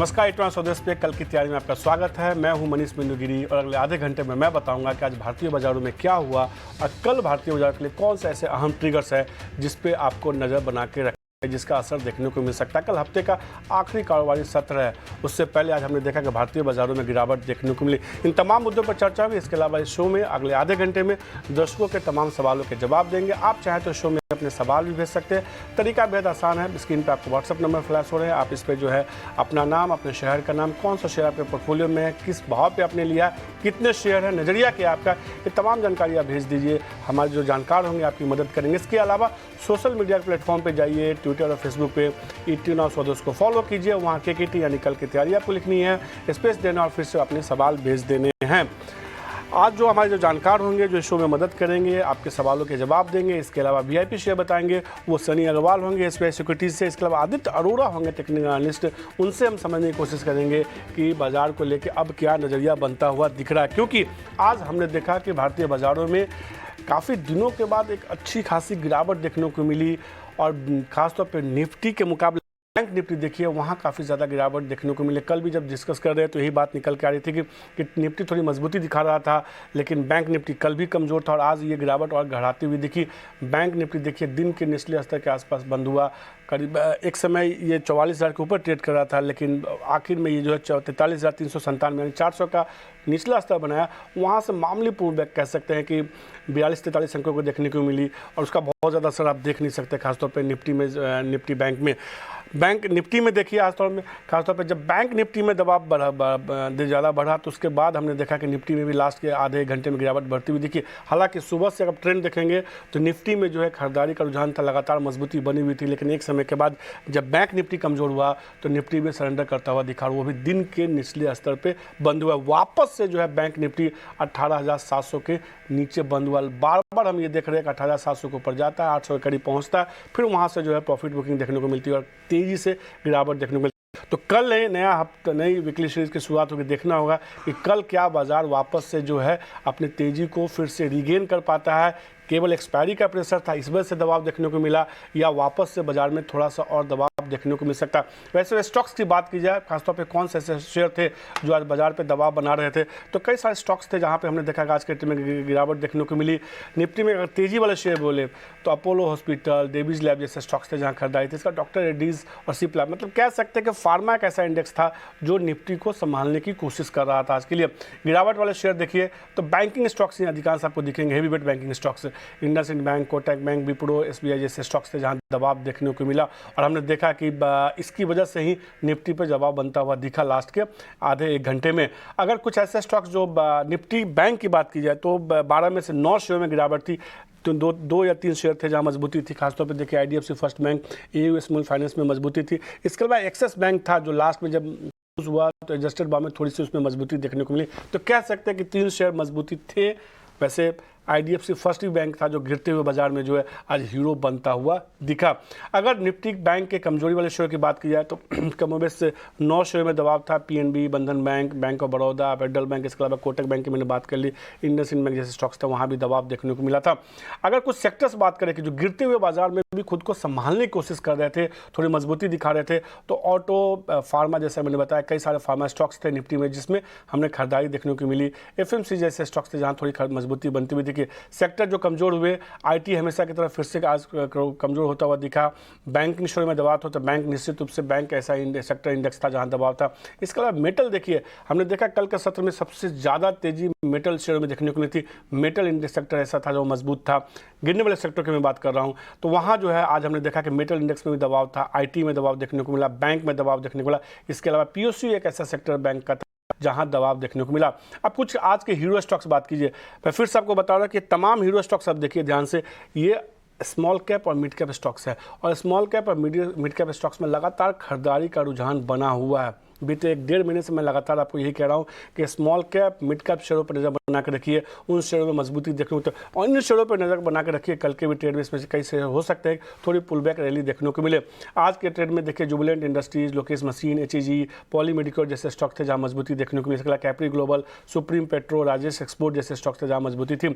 नमस्कार, इटवा स्वदेश पे कल की तैयारी में आपका स्वागत है। मैं हूं मनीष बिंदुगिरी और अगले आधे घंटे में मैं बताऊंगा कि आज भारतीय बाजारों में क्या हुआ और कल भारतीय बाजार के लिए कौन से ऐसे अहम ट्रिगर्स है जिस पे आपको नज़र बना के रखें, जिसका असर देखने को मिल सकता है। कल हफ्ते का आखिरी कारोबारी सत्र है, उससे पहले आज हमने देखा कि भारतीय बाजारों में गिरावट देखने को मिली। इन तमाम मुद्दों पर चर्चा हुई। इसके अलावा इस शो में अगले आधे घंटे में दर्शकों के तमाम सवालों के जवाब देंगे। आप चाहें तो शो में अपने सवाल भी भेज सकते हैं। तरीका बेहद आसान है, स्क्रीन पर आपको व्हाट्सअप नंबर फ्लैश हो रहे हैं। आप इस पर जो है अपना नाम, अपने शहर का नाम, कौन सा शेयर आपके पोर्टफोलियो में है, किस भाव पे आपने लिया, कितने शेयर है, नजरिया क्या आपका, ये तमाम जानकारी आप भेज दीजिए। हमारे जो जानकार होंगे आपकी मदद करेंगे। इसके अलावा सोशल मीडिया प्लेटफॉर्म पे जाइए, ट्विटर और फेसबुक पे इटवा स्वदेश को फॉलो कीजिए। वहाँ KKT यानी कल की तैयारी आपको लिखनी है, स्पेस देना और फिर से अपने सवाल भेज देने हैं। आज जो हमारे जानकार होंगे, जो शो में मदद करेंगे, आपके सवालों के जवाब देंगे। इसके अलावा VIP शेयर बताएंगे, वो सनी अग्रवाल होंगे SBI सिक्योरिटीज से। इसके अलावा आदित्य अरोड़ा होंगे टेक्निकल एनालिस्ट। उनसे हम समझने की कोशिश करेंगे कि बाजार को लेकर अब क्या नज़रिया बनता हुआ दिख रहा है, क्योंकि आज हमने देखा कि भारतीय बाजारों में काफ़ी दिनों के बाद एक अच्छी खासी गिरावट देखने को मिली और ख़ासतौर पर निफ्टी के मुकाबले बैंक निफ्टी देखिए, वहाँ काफ़ी ज़्यादा गिरावट देखने को मिले। कल भी जब डिस्कस कर रहे तो यही बात निकल के आ रही थी कि निफ्टी थोड़ी मजबूती दिखा रहा था, लेकिन बैंक निफ्टी कल भी कमज़ोर था और आज ये गिरावट और बढ़ाती हुई दिखी। बैंक निफ्टी देखिए दिन के निचले स्तर के आसपास बंद हुआ। करीब एक समय ये 44,000 के ऊपर ट्रेड कर रहा था, लेकिन आखिर में ये जो है 43,397 यानी 400 का निचला स्तर बनाया। वहाँ से मामूली पुलबैक कह सकते हैं कि 42-43 अंकों को देखने को मिली और उसका बहुत ज़्यादा असर आप देख नहीं सकते, खासतौर पर निफ्टी में, निफ्टी बैंक निफ्टी में देखिए। खासतौर पर जब बैंक निफ्टी में दबाव ज़्यादा बढ़ा तो उसके बाद हमने देखा कि निफ्टी में भी लास्ट के आधे घंटे में गिरावट बढ़ती हुई दिखी। हालांकि सुबह से अगर ट्रेंड देखेंगे तो निफ्टी में जो है खरीदारी का रुझान था, लगातार मजबूती बनी हुई थी, लेकिन एक समय के बाद जब बैंक निफ्टी कमज़ोर हुआ तो निफ्टी में सरेंडर करता हुआ दिखा, वो भी दिन के निचले स्तर पर बंद हुआ। वापस से जो है बैंक निफ्टी 18,700 के नीचे बंद हुआ। बार बार हम ये देख रहे हैं कि 18,700 के ऊपर जाता है, 800 के करीब पहुँचता है, फिर वहाँ से जो है प्रॉफिट बुकिंग देखने को मिलती है और तेजी से गिरावट देखने को मिलती है। तो कल नया हफ्ता, नई वीकली सीरीज की शुरुआत होगी। देखना होगा कि कल क्या बाजार वापस से जो है अपनी तेजी को फिर से रिगेन कर पाता है। केवल एक्सपायरी का प्रेशर था, इस वजह से दबाव देखने को मिला, या वापस से बाजार में थोड़ा सा और दबाव देखने को मिल सकता है। वैसे स्टॉक्स की बात की जाए, खासतौर पे कौन से ऐसे शेयर थे जो आज बाजार पे दबाव बना रहे थे, तो कई सारे स्टॉक्स थे जहां पे हमने देखा कि आज के दिन में गिरावट देखने को मिली। निफ्टी में अगर तेजी वाले शेयर बोले तो अपोलो हॉस्पिटल, डेविज लैब जैसे स्टॉक्स थे जहाँ खरीदारी थी। इसका डॉक्टर रेड्डीज और सिप्ला, मतलब कह सकते हैं कि फार्मा एक ऐसा इंडेक्स था जो निफ्टी को संभालने की कोशिश कर रहा था आज के लिए। गिरावट वाले शेयर देखिए तो बैंकिंग स्टॉक्स ही अधिकांश आपको दिखेंगे, heavy weight banking stocks, IndusInd bank, Kotak bank, Wipro, SBI जैसे स्टॉक्स थे जहां दबाव देखने को मिला। और हमने देखा कि इसकी वजह से ही निफ्टी पर दबाव बनता हुआ दिखा लास्ट के आधे एक घंटे में। अगर कुछ ऐसे स्टॉक्स जो निफ्टी बैंक की बात की जाए तो 12 में से 9 शेयर में गिरावट थी, तो दो या 3 शेयर थे जहां मजबूती थी। खासतौर पर देखिए IDFC first bank, AU small finance में मजबूती थी। इसके अलावा एक्सिस बैंक था जो लास्ट में जब हुआ तो एडजस्टेड बार में थोड़ी सी उसमें मजबूती देखने को मिली। तो कह सकते हैं कि 3 शेयर मजबूती थे। वैसे IDFC फर्स्ट बैंक था जो गिरते हुए बाजार में जो है आज हीरो बनता हुआ दिखा। अगर निफ्टी बैंक के कमजोरी वाले शेयर की बात की जाए तो कमोबेश से 9 शेयर में दबाव था। PNB, बंधन bank, bank of Baroda, federal bank, इसके अलावा कोटक बैंक की मैंने बात कर ली, इंडसइंड बैंक जैसे स्टॉक्स थे वहाँ भी दबाव देखने को मिला था। अगर कुछ सेक्टर्स बात करें कि जो गिरते हुए बाजार में भी खुद को संभालने की कोशिश कर रहे थे, थोड़ी मजबूती दिखा रहे थे, तो ऑटो, फार्मा जैसा मैंने बताया, कई सारे फार्मा स्टॉक्स थे निफ्टी में जिसमें हमने खरीदारी देखने को मिली। FMC जैसे स्टॉक्स थे जहाँ थोड़ी मजबूती बनती हुई दिखी। सेक्टर जो कमजोर हुए, IT हमेशा की तरह फिर से आज कमजोर होता हुआ दिखा। बैंकिंग शेयर में दबाव था तो बैंक निश्चित रूप से बैंक ऐसा सेक्टर इंडेक्स था जहां दबाव था। इसके अलावा मेटल देखिए, हमने देखा कल के सत्र में सबसे ज़्यादा तेजी मेटल शेयर में देखने को मिली थी। मेटल इंडेक्स सेक्टर ऐसा था जो मजबूत था। गिरने वाले सेक्टर की मैं बात कर रहा हूँ तो वहाँ जो है आज हमने देखा कि मेटल इंडेक्स में भी दबाव था, IT में दबाव देखने को मिला, बैंक में दबाव देखने को मिला। इसके अलावा POC एक ऐसा सेक्टर बैंक का था जहां दबाव देखने को मिला। अब कुछ आज के हीरो स्टॉक्स बात कीजिए, मैं फिर से आपको बता रहा कि तमाम हीरो स्टॉक्स आप देखिए ध्यान से, ये स्मॉल कैप और मिड कैप स्टॉक्स है और स्मॉल कैप और मिड कैप स्टॉक्स में लगातार खरीदारी का रुझान बना हुआ है। बीते 1-1.5 महीने से मैं लगातार आपको यही कह रहा हूँ कि स्मॉल कैप, मिड कैप शेयरों पर नज़र बना के रखिए, उन शेयरों में मजबूती देखने को, और इन शेयरों पर नज़र बना के रखिए। कल के भी ट्रेड में इसमें से कई शेयर हो सकते हैं थोड़ी पुलबैक रैली देखने को मिले। आज के ट्रेड में देखिए Jubilant industries, Lokesh machine, HEG, poly Medicore जैसे स्टॉक थे जहाँ मजबूती देखने को मिल सकता। Capri global, supreme petro, Rajesh export जैसे स्टॉक थे जहाँ मजबूती थी।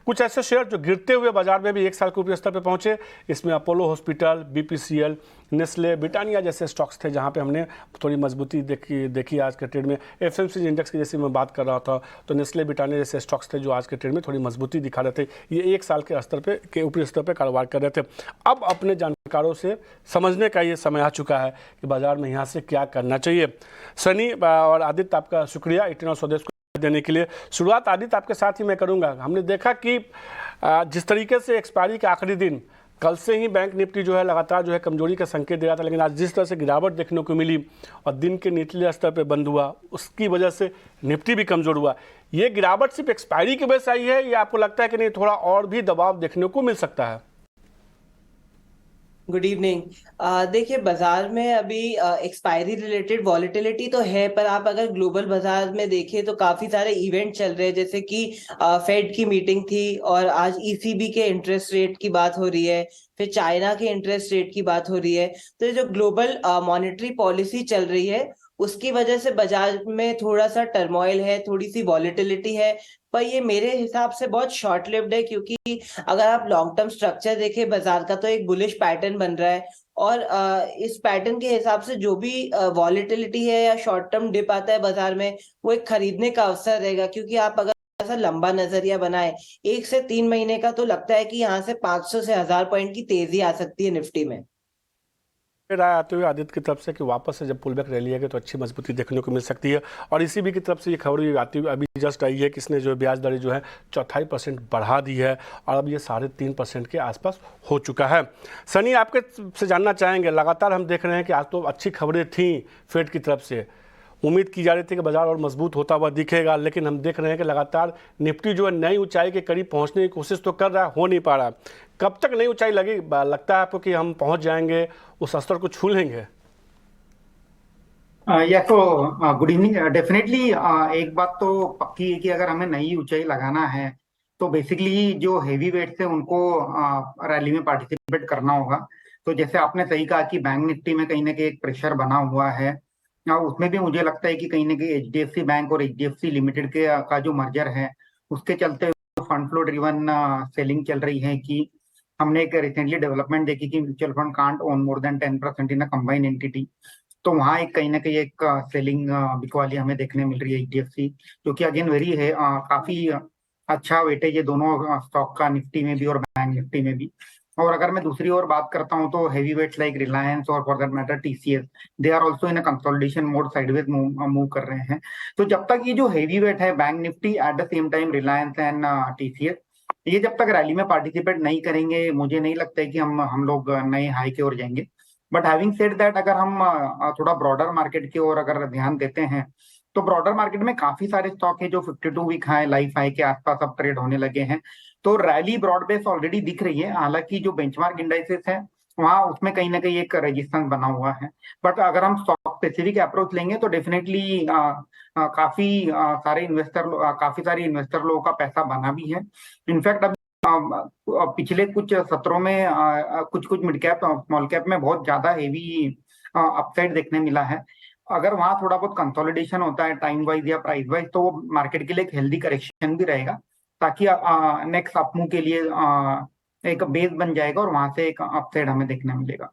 कुछ ऐसे शेयर जो गिरते हुए बाजार में भी 1 साल के ऊपरी स्तर पर पहुंचे, इसमें Apollo hospital, BPCL, Nestle, Britannia जैसे स्टॉक्स थे जहाँ पे हमने थोड़ी मजबूती देखी आज के ट्रेड में। एफएमसीजी इंडेक्स की जैसे मैं बात कर रहा था तो नेस्ले, ब्रिटानिया जैसे स्टॉक्स थे जो आज के ट्रेड में थोड़ी मजबूती दिखा रहे थे। ये एक साल के स्तर पे के ऊपरी स्तर पे कारोबार कर रहे थे। अब अपने जानकारों से समझने का ये समय आ चुका है कि बाजार में यहाँ से क्या करना चाहिए। सनी और आदित्य, आपका शुक्रिया इतना स्वदेश को देने के लिए। शुरुआत आदित्य आपके साथ ही मैं करूँगा। हमने देखा कि जिस तरीके से एक्सपायरी के आखिरी दिन कल से ही बैंक निफ्टी जो है लगातार जो है कमजोरी का संकेत दे रहा था, लेकिन आज जिस तरह से गिरावट देखने को मिली और दिन के निचले स्तर पे बंद हुआ, उसकी वजह से निफ्टी भी कमजोर हुआ। ये गिरावट सिर्फ एक्सपायरी की वजह से आई है या आपको लगता है कि नहीं थोड़ा और भी दबाव देखने को मिल सकता है? Good evening. देखिए, बाजार में अभी एक्सपायरी रिलेटेड वॉलेटिलिटी तो है, पर आप अगर ग्लोबल बाजार में देखें तो काफी सारे इवेंट चल रहे हैं, जैसे कि फेड की मीटिंग थी और आज ईसीबी के इंटरेस्ट रेट की बात हो रही है, फिर चाइना के इंटरेस्ट रेट की बात हो रही है। तो ये जो ग्लोबल मॉनेटरी पॉलिसी चल रही है उसकी वजह से बाजार में थोड़ा सा टर्मोइल है, थोड़ी सी वॉलेटिलिटी है, पर ये मेरे हिसाब से बहुत शॉर्ट लिव्ड है, क्योंकि अगर आप लॉन्ग टर्म स्ट्रक्चर देखें बाजार का तो एक बुलिश पैटर्न बन रहा है। और इस पैटर्न के हिसाब से जो भी वॉलेटिलिटी है या शॉर्ट टर्म डिप आता है बाजार में, वो एक खरीदने का अवसर रहेगा। क्योंकि आप अगर ऐसा लंबा नजरिया बनाए 1 से 3 महीने का, तो लगता है कि यहाँ से 500 से 1000 पॉइंट की तेजी आ सकती है निफ्टी में। राय आते हुए आदित्य की तरफ से कि वापस से जब पुल बैक रैली है तो अच्छी मजबूती देखने को मिल सकती है। और इसी भी की तरफ से ये खबर भी आती हुई अभी जस्ट आई है कि इसने जो ब्याज दरें जो है 4.5% बढ़ा दी है और अब ये 3.5% के आसपास हो चुका है। सनी, आपके से जानना चाहेंगे, लगातार हम देख रहे हैं कि आज तो अच्छी खबरें थी फेड की तरफ से, उम्मीद की जा रही थी कि बाजार और मजबूत होता हुआ दिखेगा, लेकिन हम देख रहे हैं कि लगातार निफ्टी जो है नई ऊंचाई के करीब पहुंचने की कोशिश तो कर रहा है, हो नहीं पा रहा। कब तक नई ऊंचाई लगता है आपको कि हम पहुंच जाएंगे, उस स्तर को छू लेंगे? या तो गुड इवनिंग। डेफिनेटली एक बात तो पक्की है कि अगर हमें नई ऊंचाई लगाना है तो बेसिकली जो हेवी वेट्स है उनको रैली में पार्टिसिपेट करना होगा। तो जैसे आपने सही कहा कि बैंक निफ्टी में कहीं ना कहीं एक प्रेशर बना हुआ है, उसमें भी मुझे लगता है कि कहीं ना कहीं एचडीएफसी बैंक और एचडीएफसी लिमिटेड के का जो मर्जर है उसके चलते फंड फ्लो ड्रिवन सेलिंग चल रही है। कि हमने एक रिसेंटली डेवलपमेंट देखी कि mutual fund can't own more than 10% in a combined entity. तो वहाँ एक कहीं ना कहीं एक सेलिंग बिकवाली हमें देखने मिल रही है एचडीएफसी, जो कि अगेन वेरी है काफी अच्छा वेटेज है दोनों स्टॉक का, निफ्टी में भी और बैंक निफ्टी में भी। और अगर मैं दूसरी ओर बात करता हूँ तो हेवी वेट्स लाइक रिलायंस और for that matter TCS, they are also in a consolidation mode, sideways move कर रहे हैं। तो जब तक ये जो हेवी वेट है bank Nifty at the same time Reliance and TCS, ये जब तक रैली में पार्टिसिपेट नहीं करेंगे, मुझे नहीं लगता है कि हम लोग नए हाई की ओर जाएंगे। बट हैविंग सेड दैट, अगर हम थोड़ा ब्रॉडर मार्केट की ओर अगर ध्यान देते हैं तो ब्रॉडर मार्केट में काफी सारे स्टॉक है जो 52 वीक हाई, लाइफ हाई के आसपास अब ट्रेड होने लगे हैं। तो रैली ब्रॉड बेस ऑलरेडी दिख रही है। हालांकि जो बेंचमार्क इंडाइसेस है वहां उसमें कहीं ना कहीं एक रेजिस्टेंस बना हुआ है। बट अगर हम स्टॉक स्पेसिफिक अप्रोच लेंगे तो डेफिनेटली काफी काफी सारे इन्वेस्टर लोगों का पैसा बना भी है। इनफैक्ट पिछले कुछ सत्रों में कुछ कुछ मिड कैप स्मॉल कैप में बहुत ज्यादा हेवी अपसाइड देखने मिला है। अगर वहां थोड़ा बहुत कंसोलिडेशन होता है टाइम वाइज या प्राइस वाइज, तो वो मार्केट के लिए एक हेल्दी करेक्शन भी रहेगा, ताकि नेक्स्ट अपमूव के लिए एक बेस बन जाएगा और वहां से एक अपसाइड हमें देखने मिलेगा।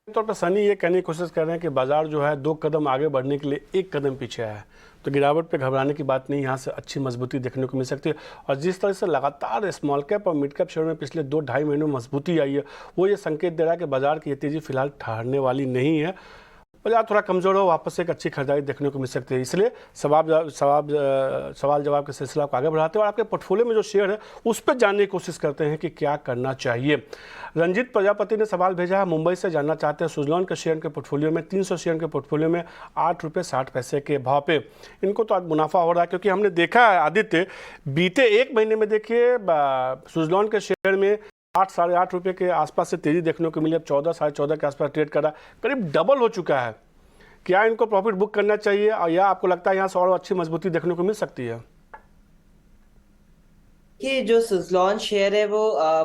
तौर पर सनी ये कहने की कोशिश कर रहे हैं कि बाजार जो है 2 कदम आगे बढ़ने के लिए 1 कदम पीछे आया है, तो गिरावट पे घबराने की बात नहीं, यहाँ से अच्छी मजबूती देखने को मिल सकती है। और जिस तरह से लगातार स्मॉल कैप और मिड कैप शेयर में पिछले 2-2.5 महीनों में मजबूती आई है, वो ये संकेत दे रहा है कि बाजार की ये तेजी फिलहाल ठहरने वाली नहीं है, बाजार थोड़ा कमजोर हो, वापस से एक अच्छी खरीदारी देखने को मिल सकती है। इसलिए सवाल जवाब के सिलसिला को आगे बढ़ाते हैं और आपके पोर्टफोलियो में जो शेयर है उस पर जानने की कोशिश करते हैं कि क्या करना चाहिए। रंजीत प्रजापति ने सवाल भेजा है, मुंबई से जानना चाहते हैं सुजलॉन के शेयर के पोर्टफोलियो में 300 शेयर के पोर्टफोलियो में 8 रुपये 60 पैसे के भाव पे इनको तो आज मुनाफा हो रहा है, क्योंकि हमने देखा है आदित्य बीते 1 महीने में देखिए सुजलॉन के शेयर में 8-8.5 रुपये के आसपास से तेजी देखने को मिली, अब 14-14.5 के आसपास ट्रेड कर रहा है, करीब डबल हो चुका है। क्या इनको प्रॉफिट बुक करना चाहिए या आपको लगता है यहाँ से और अच्छी मजबूती देखने को मिल सकती है? कि जो सुजलॉन शेयर है वो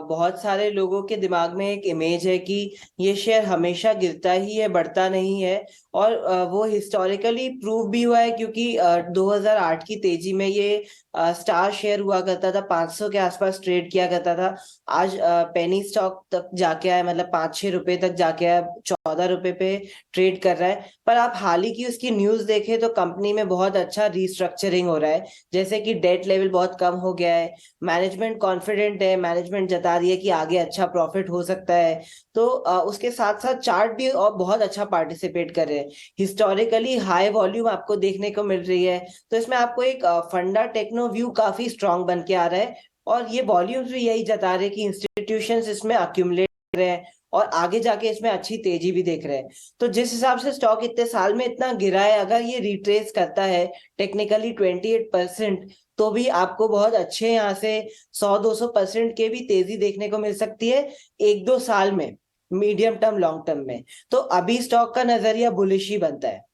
बहुत सारे लोगों के दिमाग में एक इमेज है कि ये शेयर हमेशा गिरता ही है, बढ़ता नहीं है। और वो हिस्टोरिकली प्रूव भी हुआ है, क्योंकि 2008 की तेजी में ये स्टार शेयर हुआ करता था, 500 के आसपास ट्रेड किया करता था। आज पेनी स्टॉक तक जाके आया, मतलब 5-6 रुपए तक जाके आया, 14 रुपए पे ट्रेड कर रहा है। पर आप हाल ही की उसकी न्यूज देखें तो कंपनी में बहुत अच्छा रिस्ट्रक्चरिंग हो रहा है, जैसे कि डेट लेवल बहुत कम हो गया है, मैनेजमेंट कॉन्फिडेंट है, मैनेजमेंट जता रही है कि आगे अच्छा प्रॉफिट हो सकता है। तो उसके साथ साथ चार्ट भी और बहुत अच्छा पार्टिसिपेट कर रहे हैं, हिस्टोरिकली हाई वॉल्यूम आपको देखने को मिल रही है। तो इसमें आपको एक फंडा टेक्नो व्यू काफी स्ट्रांग बन के आ रहा है, और ये वॉल्यूम्स भी यही जता रहे हैं कि इंस्टीट्यूशंस इसमें अक्यूमुलेट कर रहे हैं और आगे जाके इसमें अच्छी तेजी भी देख रहे हैं। तो जिस हिसाब से स्टॉक इतने साल में इतना गिरा है, अगर ये रिट्रेस करता है टेक्निकली 28%, तो भी आपको बहुत अच्छे यहाँ से 100-200% के भी तेजी देखने को मिल सकती है 1-2 साल में, मीडियम टर्म लॉन्ग टर्म में। तो अभी स्टॉक का नजरिया बुलिश ही बनता है।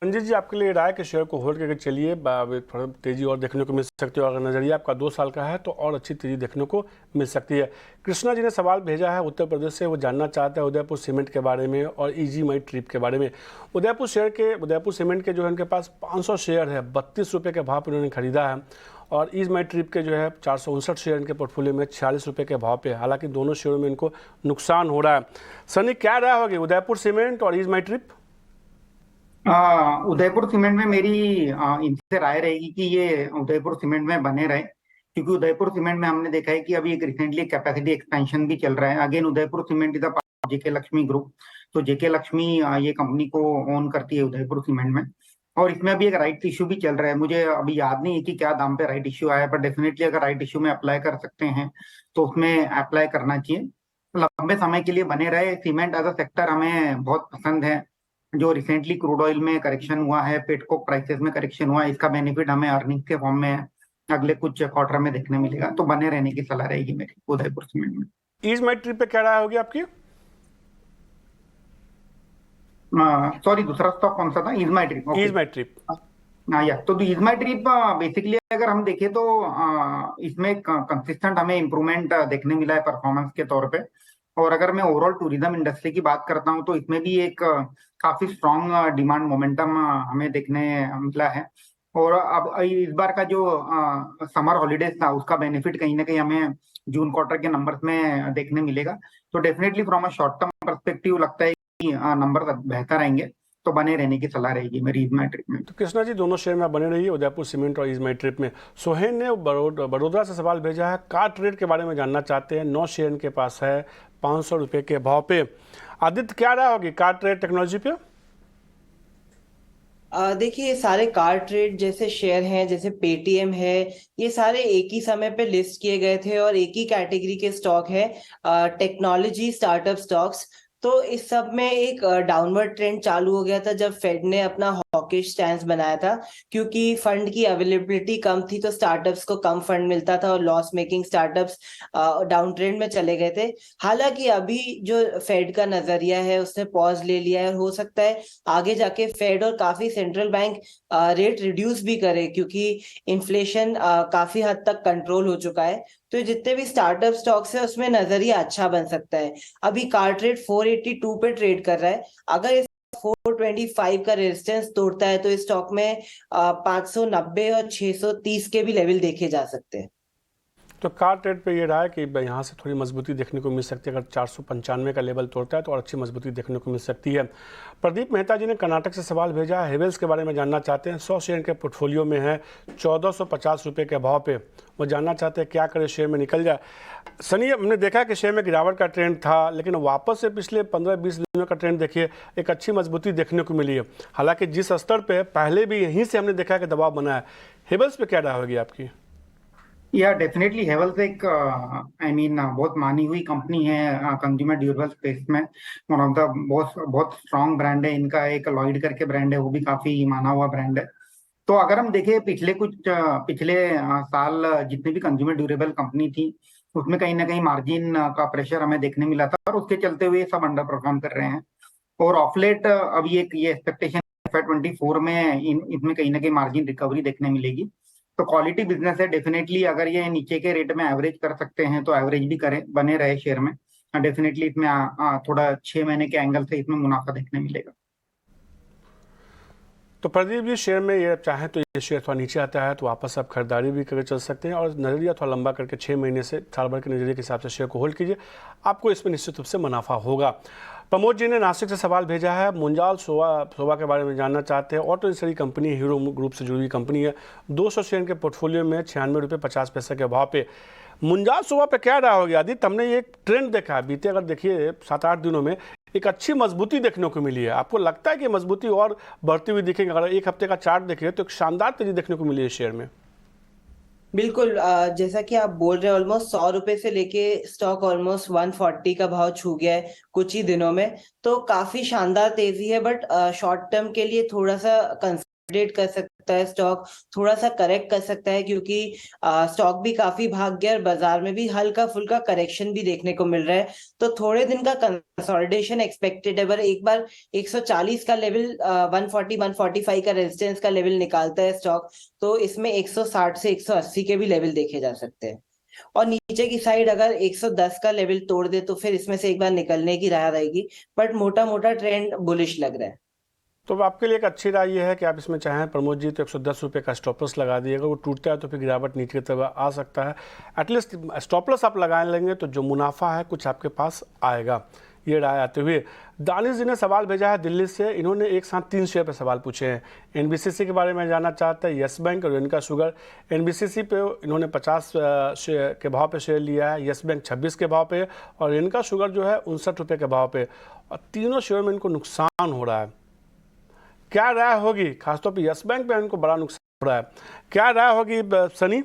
संजय जी, आपके लिए राय के शेयर को होल्ड करके चलिए, थोड़ा तेजी और देखने को मिल सकती है। अगर नज़रिया आपका 2 साल का है तो और अच्छी तेजी देखने को मिल सकती है। कृष्णा जी ने सवाल भेजा है उत्तर प्रदेश से, वो जानना चाहते हैं उदयपुर सीमेंट के बारे में और ईजी माई ट्रिप के बारे में। उदयपुर सीमेंट के जो है उनके पास 500 शेयर है, 32 रुपये के भाव पर उन्होंने खरीदा है। और ईज माई ट्रिप के जो है 459 शेयर इनके पोर्टफोलियो में 46 रुपये के भाव पे। हालांकि दोनों शेयरों में इनको नुकसान हो रहा है। सनी, क्या राय होगी उदयपुर सीमेंट और ईज माई ट्रिप? उदयपुर सीमेंट में मेरी इनसे राय रहेगी कि ये उदयपुर सीमेंट में बने रहे, क्योंकि उदयपुर सीमेंट में हमने देखा है कि अभी एक रिसेंटली कैपेसिटी एक्सपेंशन भी चल रहा है। Again Udaipur cement is a JK Lakshmi group, तो जेके लक्ष्मी ये कंपनी को ओन करती है उदयपुर सीमेंट में। और इसमें अभी एक राइट इश्यू भी चल रहा है, मुझे अभी याद नहीं है कि क्या दाम पे राइट इश्यू आया है, पर डेफिनेटली अगर राइट इश्यू में अप्लाई कर सकते हैं तो उसमें अप्लाई करना चाहिए। लंबे समय के लिए बने रहे। सीमेंट एज अ सेक्टर हमें बहुत पसंद है। जो रिसेंटली क्रूड ऑयल में करेक्शन हुआ है, पेटकोक प्राइसेस में करेक्शन हुआ है, इसका बेनिफिट हमें अर्निंग्स के फॉर्म में अगले कुछ क्वार्टर में देखने मिलेगा। तो बने रहने की सलाह रहेगी मेरी उदयपुर सीमेंट में। ईज माई ट्रिप पे क्या राय होगी आपकी? सॉरी, दूसरा स्टॉक कौन सा था? इजमाई ट्रिप। ओके। ईज माई ट्रिप। या तो इजमाई ट्रिप बेसिकली अगर हम देखें तो इसमें कंसिस्टेंट हमें इम्प्रूवमेंट देखने मिला है परफॉर्मेंस के तौर पे। और अगर मैं ओवरऑल टूरिज्म इंडस्ट्री की बात करता हूं तो इसमें भी एक काफी स्ट्रॉन्ग डिमांड मोमेंटम हमें देखने मिला है। और अब इस बार का जो समर हॉलीडेज था उसका बेनिफिट कहीं ना कहीं हमें जून क्वार्टर के नंबर्स में देखने मिलेगा। तो definitely from a short term perspective लगता है कि नंबर बेहतर आएंगे, तो बने रहने की सलाह रहेगी मेरी इजमाई ट्रिप में। तो कृष्णा जी, दोनों शेयर में आप बने रहिए उदयपुर सीमेंट और ईज माई ट्रिप में। सोहेन ने बड़ोदरा से सवाल भेजा है, कार ट्रेड के बारे में जानना चाहते हैं। 9 शेयर इनके पास है 500 रुपये के भाव पे। आदित्य, क्या राय होगी कार ट्रेड टेक्नोलॉजी पे? देखिए, ये सारे कार ट्रेड जैसे शेयर हैं, जैसे पेटीएम है, ये सारे एक ही समय पे लिस्ट किए गए थे और एक ही कैटेगरी के स्टॉक है, टेक्नोलॉजी स्टार्टअप स्टॉक्स। तो इस सब में एक डाउनवर्ड ट्रेंड चालू हो गया था जब फेड ने अपना हॉकिश स्टैंस बनाया था, क्योंकि फंड की अवेलेबिलिटी कम थी तो स्टार्टअप्स को कम फंड मिलता था और loss making startups down trend में चले गए थे। हालांकि अभी जो फेड का नजरिया है उसने पॉज ले लिया है, और हो सकता है आगे जाके फेड और काफी सेंट्रल बैंक रेट रिड्यूस भी करे, क्योंकि इन्फ्लेशन काफी हद तक कंट्रोल हो चुका है। तो जितने भी स्टार्टअप स्टॉक्स है उसमें नजरिया अच्छा बन सकता है। अभी कार ट्रेड 482 पे ट्रेड कर रहा है। अगर 425 का रेजिस्टेंस तोड़ता है तो इस स्टॉक में 590 और 630 के भी लेवल देखे जा सकते हैं। तो कार ट्रेड पे ये रहा है कि यहाँ से थोड़ी मजबूती देखने को मिल सकती है। अगर 495 का लेवल तोड़ता है तो और अच्छी मजबूती देखने को मिल सकती है। प्रदीप मेहता जी ने कर्नाटक से सवाल भेजा है, हेवेल्स के बारे में जानना चाहते हैं। 100 शेयर के पोर्टफोलियो में है 1450 रुपये के भाव पे। वो जानना चाहते हैं क्या करे शेयर में निकल जाए। सनी, हमने देखा कि शेयर में गिरावट का ट्रेंड था, लेकिन वापस से पिछले 15-20 दिनों का ट्रेंड देखिए, एक अच्छी मजबूती देखने को मिली है। हालांकि जिस स्तर पे पहले भी यहीं से हमने देखा कि दबाव बना है। हेवेल्स पे क्या राय होगी आपकी? या डेफिनेटली हेवल्स एक आई मीन बहुत मानी हुई कंपनी है कंज्यूमर ड्यूरेबल स्पेस में। वन ऑफ द बहुत बहुत स्ट्रॉन्ग ब्रांड है इनका। एक लॉयड करके ब्रांड है, वो भी काफी माना हुआ ब्रांड है। तो अगर हम देखें पिछले साल जितनी भी कंज्यूमर ड्यूरेबल कंपनी थी उसमें कहीं ना कहीं मार्जिन का प्रेशर हमें देखने मिला था, और उसके चलते हुए सब अंडर परफॉर्म कर रहे हैं। और ऑफ लेट अभी एक ये एक्सपेक्टेशन FY 24 में इसमें कहीं ना कहीं मार्जिन रिकवरी देखने मिलेगी। तो क्वालिटी बिजनेस है, डेफिनेटली अगर ये नीचे के रेट में एवरेज कर सकते हैं तो एवरेज भी करें, बने रहे शेयर में, डेफिनेटली इसमें थोड़ा 6 महीने के एंगल से इसमें मुनाफा देखने मिलेगा। तो प्रदीप जी, शेयर में ये चाहें तो ये शेयर थोड़ा नीचे आता है तो वापस आप खरीदारी भी करके चल सकते हैं, और नज़रिया थोड़ा लंबा करके 6 महीने से साल भर के नज़रिए के हिसाब से शेयर को होल्ड कीजिए, आपको इसमें निश्चित रूप से मुनाफा होगा। प्रमोद जी ने नासिक से सवाल भेजा है, मुंजाल सोवा के बारे में जानना चाहते हैं। ऑटो इंडस्ट्री कंपनी है, हीरो ग्रुप से जुड़ी हुई कंपनी है, 200 शेयर के पोर्टफोलियो में 96 रुपये 50 पैसे के भाव पे। मुंजाल सोवा पे क्या रहा होगी आदित्य? हमने ये ट्रेंड देखा है बीते, अगर देखिए 7-8 दिनों में एक अच्छी मजबूती देखने को मिली है। आपको लगता है कि मजबूती और बढ़ती हुई दिखेगी? अगर एक हफ्ते का चार्ट देखें तो एक शानदार तेजी देखने को मिली है शेयर में। बिल्कुल, जैसा कि आप बोल रहे हैं, ऑलमोस्ट 100 रुपए से लेके स्टॉक ऑलमोस्ट 140 का भाव छू गया है कुछ ही दिनों में। तो काफी शानदार तेजी है, बट शॉर्ट टर्म के लिए थोड़ा सा कंसोलिडेट कर सकता है स्टॉक, थोड़ा सा करेक्ट कर सकता है, क्योंकि स्टॉक भी काफी भाग गया और बाजार में भी हल्का फुल्का करेक्शन भी देखने को मिल रहा है। तो थोड़े दिन का कंसोलिडेशन एक्सपेक्टेड है, पर एक बार 140 का लेवल, 140 145 का रेजिस्टेंस का लेवल निकालता है स्टॉक, तो इसमें 160 से 180 के भी लेवल देखे जा सकते हैं। और नीचे की साइड अगर 110 का लेवल तोड़ दे तो फिर इसमें से एक बार निकलने की राह रहेगी, बट मोटा मोटा ट्रेंड बुलिश लग रहा है। तो आपके लिए एक अच्छी राय ये है कि आप इसमें चाहें प्रमोद जी तो 110 रुपये का स्टॉप लॉस लगा दिएगा, वो टूटता है तो फिर गिरावट नीचे की तरफ आ सकता है। एटलीस्ट स्टॉप लॉस आप लगा लेंगे तो जो मुनाफा है कुछ आपके पास आएगा। ये राय आते हुए दानिश जी ने सवाल भेजा है दिल्ली से, इन्होंने एक साथ 3 शेयर पर सवाल पूछे हैं। एनबीसीसी के बारे में जानना चाहते हैं, यस बैंक और रेणुका शुगर। एनबीसीसी पे इन्होंने 50 शेयर के भाव पे शेयर लिया है, यस बैंक 26 के भाव पे, और रेणुका शुगर जो है 59 रुपये के भाव पे, और तीनों शेयर में इनको नुकसान हो रहा है। क्या राय होगी? खासतौर पे यस बैंक पे इनको बड़ा नुकसान हो रहा है, क्या राय होगी सनी?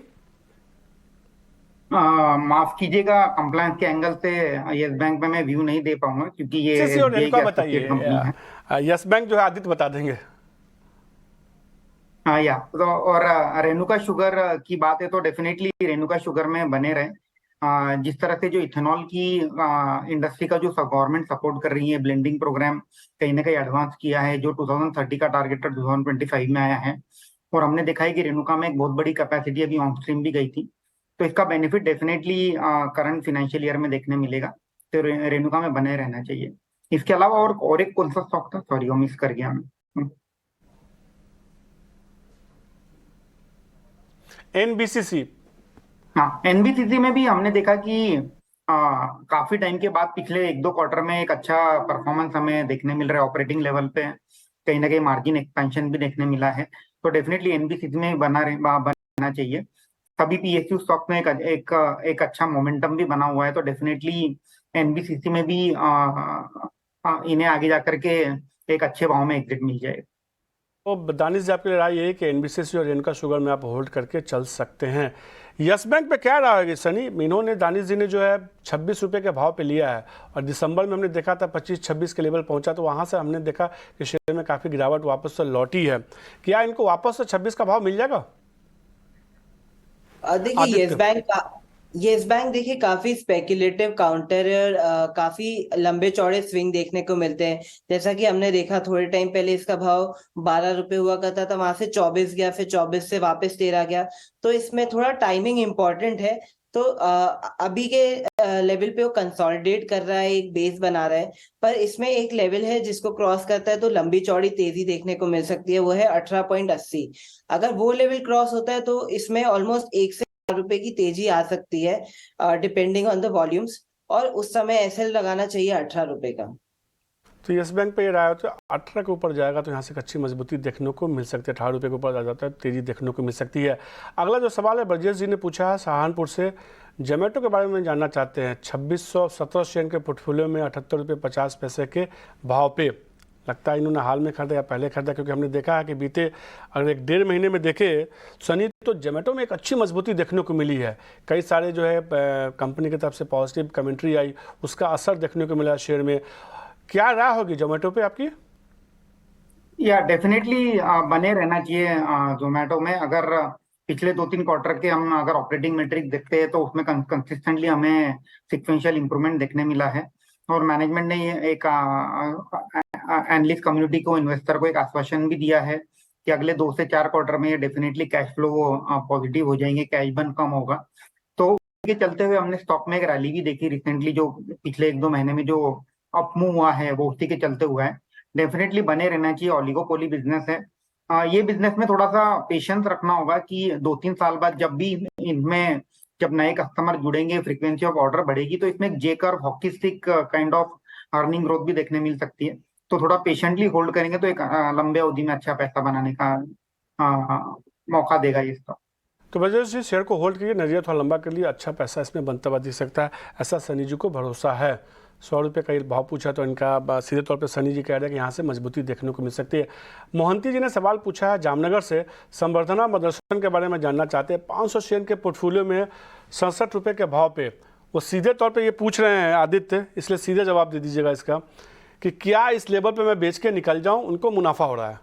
माफ कीजिएगा, कंप्लायंस के एंगल से यस बैंक में मैं व्यू नहीं दे पाऊंगा, क्योंकि ये और SBI रेणुका की एसोसिएट कंपनी है। बताइए, यस बैंक जो है आदित्य बता देंगे। या तो और रेणुका शुगर की बात है तो डेफिनेटली रेणुका शुगर में बने रहे। जिस तरह से जो इथेनॉल की इंडस्ट्री का जो गवर्नमेंट सपोर्ट कर रही है, ब्लेंडिंग प्रोग्राम कहीं ना कहीं एडवांस किया है, जो 2030 का टारगेट 2025 में आया है, और हमने देखा है कि रेणुका में एक बहुत बड़ी कैपेसिटी अभी ऑन स्ट्रीम भी गई थी, तो इसका benefit definitely current financial year में देखने मिलेगा। तो रेणुका में बने रहना चाहिए। इसके अलावा और एक कौन सा स्टॉक था, सॉरी वो मिस कर गया मैं। एनबीसीसी। हाँ, एनबीसीसी में भी हमने देखा कि काफी टाइम के बाद पिछले 1-2 क्वार्टर में एक अच्छा परफॉर्मेंस हमें देखने मिल रहा है। ऑपरेटिंग लेवल पे कहीं ना कहीं मार्जिन एक्सपेंशन भी देखने मिला है, तो डेफिनेटली एनबीसीसी में बनना चाहिए। सभी पीएसयू स्टॉक में एक अच्छा मोमेंटम भी बना हुआ है, तो डेफिनेटली एनबीसीसी में भी इन्हें आगे जाकर के एक अच्छे भाव में एग्जिट मिल जाएगा। तो दानिश जी, आपकी राय ये है कि एनबीसीसी और रेणुका शुगर में आप होल्ड करके चल सकते हैं। यस बैंक पे क्या रहा है सनी? इन्होंने, दानिश जी ने जो है 26 रुपये के भाव पे लिया है, और दिसंबर में हमने देखा था 25-26 के लेवल पहुंचा, तो वहां से हमने देखा कि शेयर में काफ़ी गिरावट वापस से लौटी है। क्या इनको वापस से 26 का भाव मिल जाएगा? देखिए यस बैंक देखिए काफी स्पेक्युलेटिव काउंटर है, और काफी लंबे चौड़े स्विंग देखने को मिलते हैं। जैसा कि हमने देखा थोड़े टाइम पहले इसका भाव 12 रुपए हुआ करता था, वहां से 24 गया, फिर 24 से वापस 13 गया। तो इसमें थोड़ा टाइमिंग इंपॉर्टेंट है। तो अभी के लेवल पे वो कंसोलिडेट कर रहा है, एक बेस बना रहा है, पर इसमें एक लेवल है जिसको क्रॉस करता है तो लंबी चौड़ी तेजी देखने को मिल सकती है, वो है 18.80। अगर वो लेवल क्रॉस होता है तो इसमें ऑलमोस्ट 1 से 4 रुपए की तेजी आ सकती है, डिपेंडिंग ऑन द वॉल्यूम्स, और उस समय एसएल लगाना चाहिए 18 रुपए का। तो यस बैंक पे ये रहा है तो 18 के ऊपर जाएगा तो यहाँ से एक अच्छी मजबूती देखने को मिल सकती है। 18 रुपये के ऊपर आ जाता है तेजी देखने को मिल सकती है। अगला जो सवाल है ब्रजेश जी ने पूछा है सहारनपुर से, जोमेटो के बारे में जानना चाहते हैं। 2617 शेयर के पोर्टफोलियो में 78 रुपये 50 पैसे के भाव पे, लगता है इन्होंने हाल में खरीदा या पहले खरीदा, क्योंकि हमने देखा है कि बीते अगर 1-1.5 महीने में देखे सनी तो जोमेटो में एक अच्छी मजबूती देखने को मिली है। कई सारे जो है कंपनी की तरफ से पॉजिटिव कमेंट्री आई, उसका असर देखने को मिला शेयर में। क्या राय होगी जोमेटो पे आपकी? या डेफिनेटली बने रहना चाहिए जोमेटो में। अगर पिछले 2-3 क्वार्टर के हम अगर ऑपरेटिंग मेट्रिक देखते हैं तो उसमें कंसिस्टेंटली हमें सिक्वेंशियल इंप्रूवमेंट देखने मिला है, और मैनेजमेंट ने एक एनालिस्ट कम्युनिटी को, इन्वेस्टर को एक आश्वासन भी दिया है कि अगले 2 से 4 क्वार्टर में ये डेफिनेटली कैश फ्लो पॉजिटिव हो जाएंगे, कैश बर्न कम होगा। तो के चलते हुए हमने स्टॉक में एक रैली भी देखी रिसेंटली, जो पिछले 1-2 महीने में जो अप मूव हुआ है वो उसी के चलते हुआ है। डेफिनेटली बने रहना चाहिए, ओलिगोपोली बिजनेस है। ये बिजनेस में थोड़ा सा पेशेंस रखना होगा कि 2-3 साल बाद जब भी इनमें जब नए कस्टमर जुड़ेंगे, फ्रीक्वेंसी ऑफ ऑर्डर बढ़ेगी, तो इसमें एक J curve hockey stick kind of earning growth भी देखने मिल सकती है। तो थोड़ा पेशेंटली होल्ड करेंगे तो एक लंबे अवधि में अच्छा पैसा बनाने का मौका देगा ये स्टॉक। तो वजह से शेयर को होल्ड करिए, नजरिया थोड़ा लंबा कर लिए, अच्छा पैसा इसमें बनता हुआ दिख सकता है, ऐसा सनी जी को भरोसा है। 100 रुपये का भाव पूछा तो इनका सीधे तौर पे सनी जी कह रहे हैं कि यहाँ से मजबूती देखने को मिल सकती है। मोहंती जी ने सवाल पूछा है जामनगर से, संवर्धना मदरसन के बारे में जानना चाहते हैं। 500 शेयर के पोर्टफोलियो में 67 रुपये के भाव पे वो सीधे तौर पे ये पूछ रहे हैं आदित्य, इसलिए सीधे जवाब दे दीजिएगा इसका कि क्या इस लेवल पे मैं बेच के निकल जाऊं, उनको मुनाफा हो रहा है?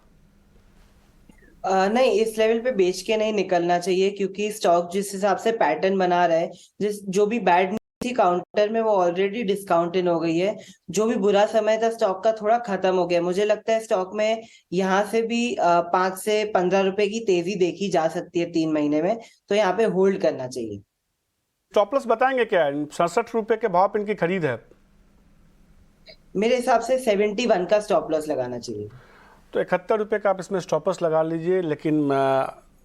नहीं, इस लेवल पे बेच के नहीं निकलना चाहिए, क्योंकि स्टॉक जिस हिसाब से पैटर्न बना रहा है, जो भी बैड न्यूज थी काउंटर में वो ऑलरेडी डिस्काउंट इन हो गई है। जो भी बुरा समय था स्टॉक का थोड़ा खत्म हो गया। मुझे लगता है स्टॉक में यहाँ से भी 5 से 15 रुपए की तेजी देखी जा सकती है 3 महीने में, तो यहाँ पे होल्ड करना चाहिए। स्टॉप लॉस बताएंगे क्या? 67 रुपये के भाव पे इनकी खरीद है, मेरे हिसाब से 71 का स्टॉप लॉस लगाना चाहिए। तो 71 रुपये का आप इसमें स्टॉपर्स लगा लीजिए। लेकिन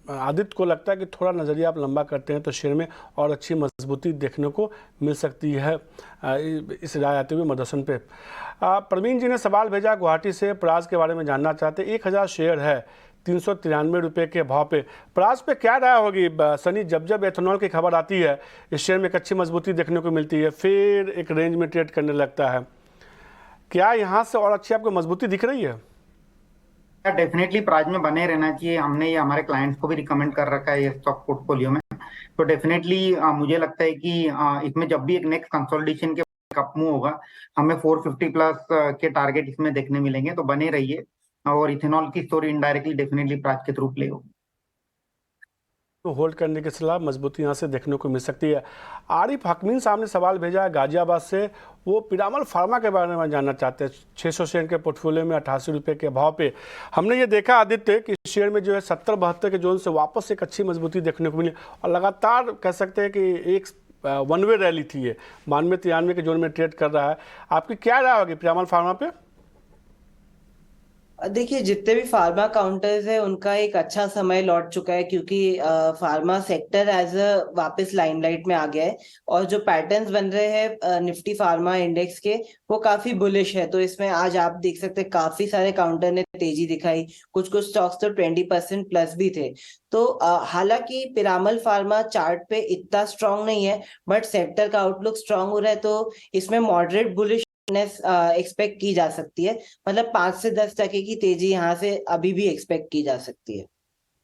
आदित्य को लगता है कि थोड़ा नज़रिया आप लंबा करते हैं तो शेयर में और अच्छी मजबूती देखने को मिल सकती है इस राय आते हुए मदरसन पे। प्रवीण जी ने सवाल भेजा गुवाहाटी से, प्राज के बारे में जानना चाहते हैं। 1000 शेयर है 393 रुपये के भाव पे, प्राज पे क्या राय होगी सनी? जब जब एथेनॉल की खबर आती है इस शेयर में एक अच्छी मजबूती देखने को मिलती है, फिर एक रेंज में ट्रेड करने लगता है, क्या यहाँ से और अच्छी आपको मजबूती दिख रही है? डेफिनेटली प्राइस में बने रहना चाहिए। हमने ये हमारे क्लाइंट्स को भी रिकमेंड कर रखा है ये स्टॉक पोर्टफोलियो में। तो डेफिनेटली मुझे लगता है कि इसमें जब भी एक नेक्स्ट कंसोलिडेशन के अप मूव होगा, हमें 450 प्लस के टारगेट इसमें देखने मिलेंगे। तो बने रहिए, और इथेनॉल की स्टोरी इनडायरेक्टली डेफिनेटली प्राइस के थ्रू प्ले होगी। तो होल्ड करने की सलाह, मजबूती यहाँ से देखने को मिल सकती है। आरिफ हकमीन साहब ने सवाल भेजा है गाजियाबाद से, वो पिरामल फार्मा के बारे में जानना चाहते हैं। 600 शेयर के पोर्टफोलियो में 88 रुपये के भाव पे हमने ये देखा आदित्य कि शेयर में जो है 70-72 के जोन से वापस एक अच्छी मजबूती देखने को मिली, और लगातार कह सकते हैं कि एक वन वे रैली थी ये, 92-93 के जोन में ट्रेड कर रहा है। आपकी क्या राय होगी पिरामल फार्मा पे? देखिए, जितने भी फार्मा काउंटर्स है उनका एक अच्छा समय लौट चुका है, क्योंकि फार्मा सेक्टर एज अ वापस लाइमलाइट में आ गया है, और जो पैटर्न्स बन रहे हैं निफ्टी फार्मा इंडेक्स के वो काफी बुलिश है। तो इसमें आज आप देख सकते हैं काफी सारे काउंटर ने तेजी दिखाई, कुछ कुछ स्टॉक्स तो 20% प्लस भी थे। तो हालांकि पिरामल फार्मा चार्ट पे इतना स्ट्रांग नहीं है, बट सेक्टर का आउटलुक स्ट्रांग हो रहा है, तो इसमें मॉडरेट बुलिश एक्सपेक्ट की जा सकती है। मतलब 5 से 10% की तेजी यहाँ से अभी भी एक्सपेक्ट की जा सकती है।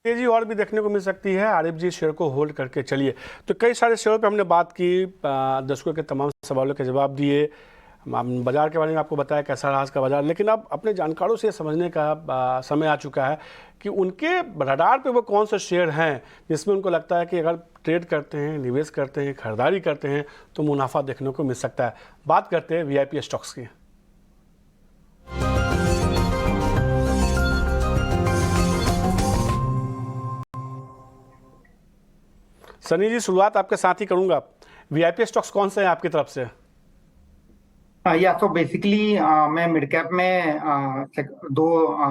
तेजी और भी देखने को मिल सकती है। आरिफ जी, शेयर को होल्ड करके चलिए। तो कई सारे शेयरों पे हमने बात की, दर्शकों के तमाम सवालों के जवाब दिए, बाजार के बारे में आपको बताया कैसा रहा आज का बाजार। लेकिन अब अपने जानकारों से समझने का समय आ चुका है कि उनके रडार पे वो कौन से शेयर हैं जिसमें उनको लगता है कि अगर ट्रेड करते हैं, निवेश करते हैं, खरीदारी करते हैं तो मुनाफा देखने को मिल सकता है। बात करते हैं वीआईपी स्टॉक्स की। सनी जी, शुरुआत आपके साथ ही करूंगा। वीआईपी स्टॉक्स कौन से हैं आपकी तरफ से? या तो बेसिकली मैं मिड कैप में 2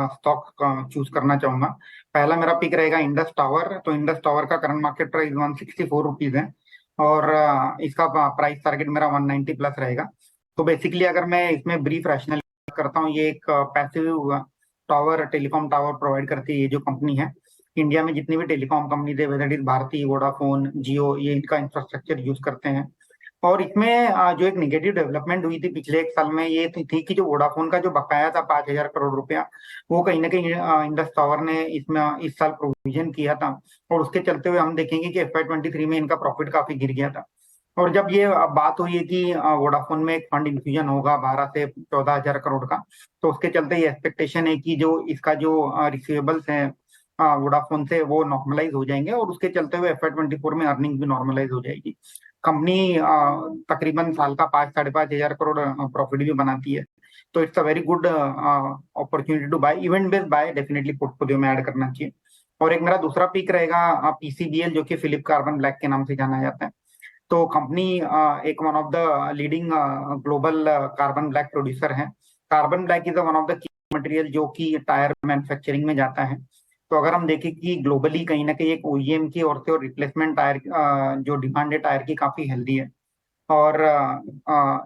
स्टॉक चूज करना चाहूंगा। पहला मेरा पिक रहेगा इंडस टावर। तो इंडस टावर का करंट मार्केट प्राइस 164 रुपीज है, और इसका प्राइस टारगेट मेरा 190 प्लस रहेगा। तो बेसिकली अगर मैं इसमें ब्रीफ रैशनल करता हूँ, ये एक passive tower, telecom tower provide करती है ये जो कंपनी है। इंडिया में जितनी भी टेलीकॉम कंपनी है, whether it is Bharti, Vodafone, Jio, ये इनका इंफ्रास्ट्रक्चर यूज करते हैं। और इसमें जो एक निगेटिव डेवलपमेंट हुई थी पिछले 1 साल में, ये थी कि जो वोडाफोन का जो बकाया था 5,000 करोड़ रुपया, वो कहीं ना कहीं इंडस टावर ने इसमें इस साल प्रोविजन किया था, और उसके चलते हुए हम देखेंगे कि FY23 में इनका प्रॉफिट काफी गिर गया था। और जब ये बात हुई है कि वोडाफोन में एक फंड इन्फ्यूजन होगा 12 से 14,000 करोड़ का, तो उसके चलते ये एक्सपेक्टेशन है कि जो इसका जो रिसीवेबल्स है वोडाफोन से, वो नॉर्मलाइज हो जाएंगे, और उसके चलते हुए FY24 में अर्निंग भी नॉर्मलाइज हो जाएगी। कंपनी तकरीबन साल का 5-5,500 करोड़ प्रॉफिट भी बनाती है। तो it's a very good opportunity to buy, event based buy definitely portfolio में ऐड करना चाहिए। और एक मेरा दूसरा पिक रहेगा पीसीबीएल, जो कि फिलिप कार्बन ब्लैक के नाम से जाना जाता है। तो कंपनी एक one of the leading global carbon black producer है। Carbon black is one of the key material जो कि टायर मैन्युफैक्चरिंग में जाता है। तो अगर हम देखें कि ग्लोबली कहीं ना कहीं एक ओईएम की ओर से और रिप्लेसमेंट टायर जो डिमांड है टायर की काफी हेल्दी है। और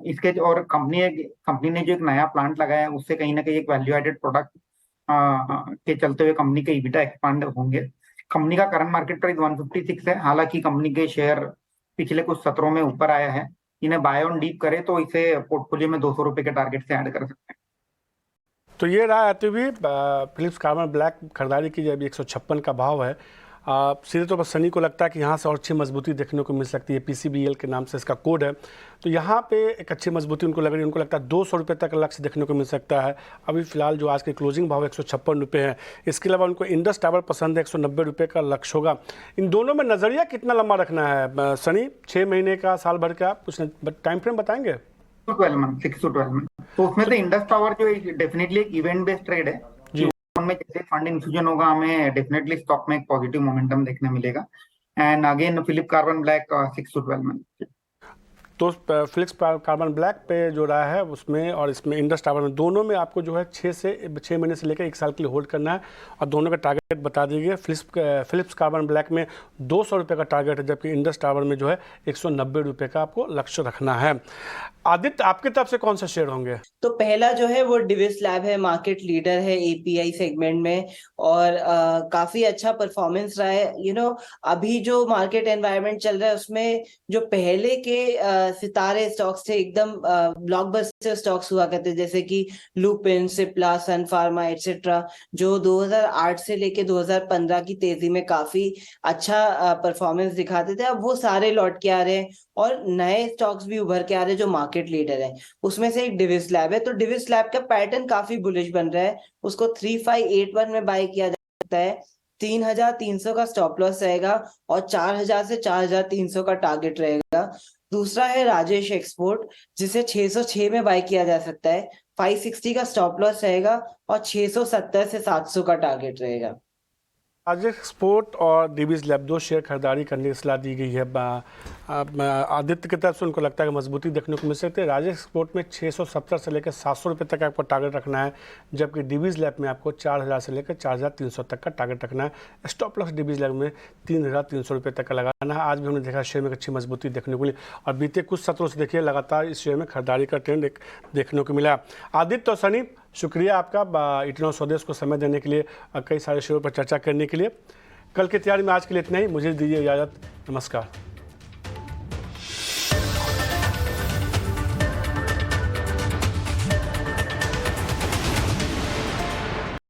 इसके और कंपनी ने जो एक नया प्लांट लगाया है उससे कहीं ना कहीं एक वैल्यू एडेड प्रोडक्ट के चलते हुए कंपनी के ईबिटा एक्सपांड होंगे। कंपनी का करंट मार्केट प्राइस 156 है। हालांकि कंपनी के शेयर पिछले कुछ सत्रों में ऊपर आया है। इन्हें बाय ऑन डीप करे तो इसे पोर्टफोलियो में 200 रुपए के टारगेट से ऐड कर सकते हैं। तो ये रहा आते हुए फिलिप्स कार्बन ब्लैक खरीदारी की अभी 156 का भाव है। सीधे तौर पर सनी को लगता है कि यहाँ से और अच्छी मजबूती देखने को मिल सकती है, पीसीबीएल के नाम से इसका कोड है। तो यहाँ पे एक अच्छी मजबूती उनको लग रही है, उनको लगता है 200 रुपये तक लक्ष्य देखने को मिल सकता है। अभी फिलहाल जो आज के क्लोजिंग भाव 156 रुपये है। इसके अलावा उनको इंडस टावर पसंद है, 190 रुपये का लक्ष्य होगा। इन दोनों में नज़रिया कितना लंबा रखना है सनी, 6 महीने का, साल भर का, कुछ टाइम फ्रेम बताएंगे? 12 मंथ, 6 to 12 मंथ। तो उसमें से इंडस टावर जो डेफिनेटली एक इवेंट बेस्ड ट्रेड है जी। में जैसे फंड इन्फ्यूजन होगा हमें डेफिनेटली स्टॉक में एक पॉजिटिव मोमेंटम देखने मिलेगा। And again Philip Carbon Black 6 to 12 month. तो फिलिप्स कार्बन ब्लैक पे जो रहा है उसमें और इसमें इंडस टावर में, दोनों में आपको जो है 6 महीने से लेकर 1 साल के लिए होल्ड करना है। और दोनों का टारगेट बता दीजिए। फिलिप्स कार्बन ब्लैक में 200 रुपये का टारगेट है, जबकि इंडस टावर में जो है 190 रुपये का आपको लक्ष्य रखना है। आदित्य, आपकी तरफ से कौन सा शेयर होंगे? तो पहला जो है वो डिविस लैब है, मार्केट लीडर है एपीआई सेगमेंट में और काफी अच्छा परफॉर्मेंस रहा है। अभी जो मार्केट एनवायरनमेंट चल रहा है उसमें जो पहले के सितारे स्टॉक्स थे, एकदम ब्लॉकबस्टर स्टॉक्स हुआ करते, जैसे कि लुपिन, सिप्ला, सन फार्मा एटसेट्रा, जो 2008 से लेके 2015 की तेजी में काफी अच्छा परफॉर्मेंस दिखाते थे, अब वो सारे लौट के आ रहे हैं और नए स्टॉक्स भी उभर के आ रहे हैं जो मार्केट लीडर है। उसमें से एक डिविस लैब है। तो डिविस लैब का पैटर्न काफी बुलिश बन रहा है। उसको 3581 में बाय किया जा सकता है। 3300 का स्टॉप लॉस रहेगा और 4000 से 4300 का टारगेट रहेगा। दूसरा है राजेश एक्सपोर्ट, जिसे 606 में बाय किया जा सकता है। 560 का स्टॉप लॉस रहेगा और 670 से 700 का टारगेट रहेगा। राजेश एक्सपोर्ट और डिविस लैब 2 शेयर खरीदारी करने की सलाह दी गई है। आदित्य की तरफ से उनको लगता है कि मजबूती देखने को मिल सकती है। राजेश एक्सपोर्ट में 670 से लेकर 700 रुपये तक आपको टारगेट रखना है, जबकि डिविस लैब में आपको 4000 से लेकर 4300 तक का टारगेट रखना है। स्टॉप लॉस डिविस लैब में 3300 रुपये तक का लगाना है। आज भी हमने देखा शेयर में अच्छी मजबूती देखने को मिली और बीते कुछ सत्रों से देखिए लगातार इस शेयर में खरीदारी का ट्रेंड देखने को मिला। आदित्य और सनी, शुक्रिया आपका इटनो स्वदेश को समय देने के लिए और कई सारे शेयरों पर चर्चा करने के लिए। कल की तैयारी में आज के लिए इतना ही। मुझे दीजिए इजाज़त। नमस्कार।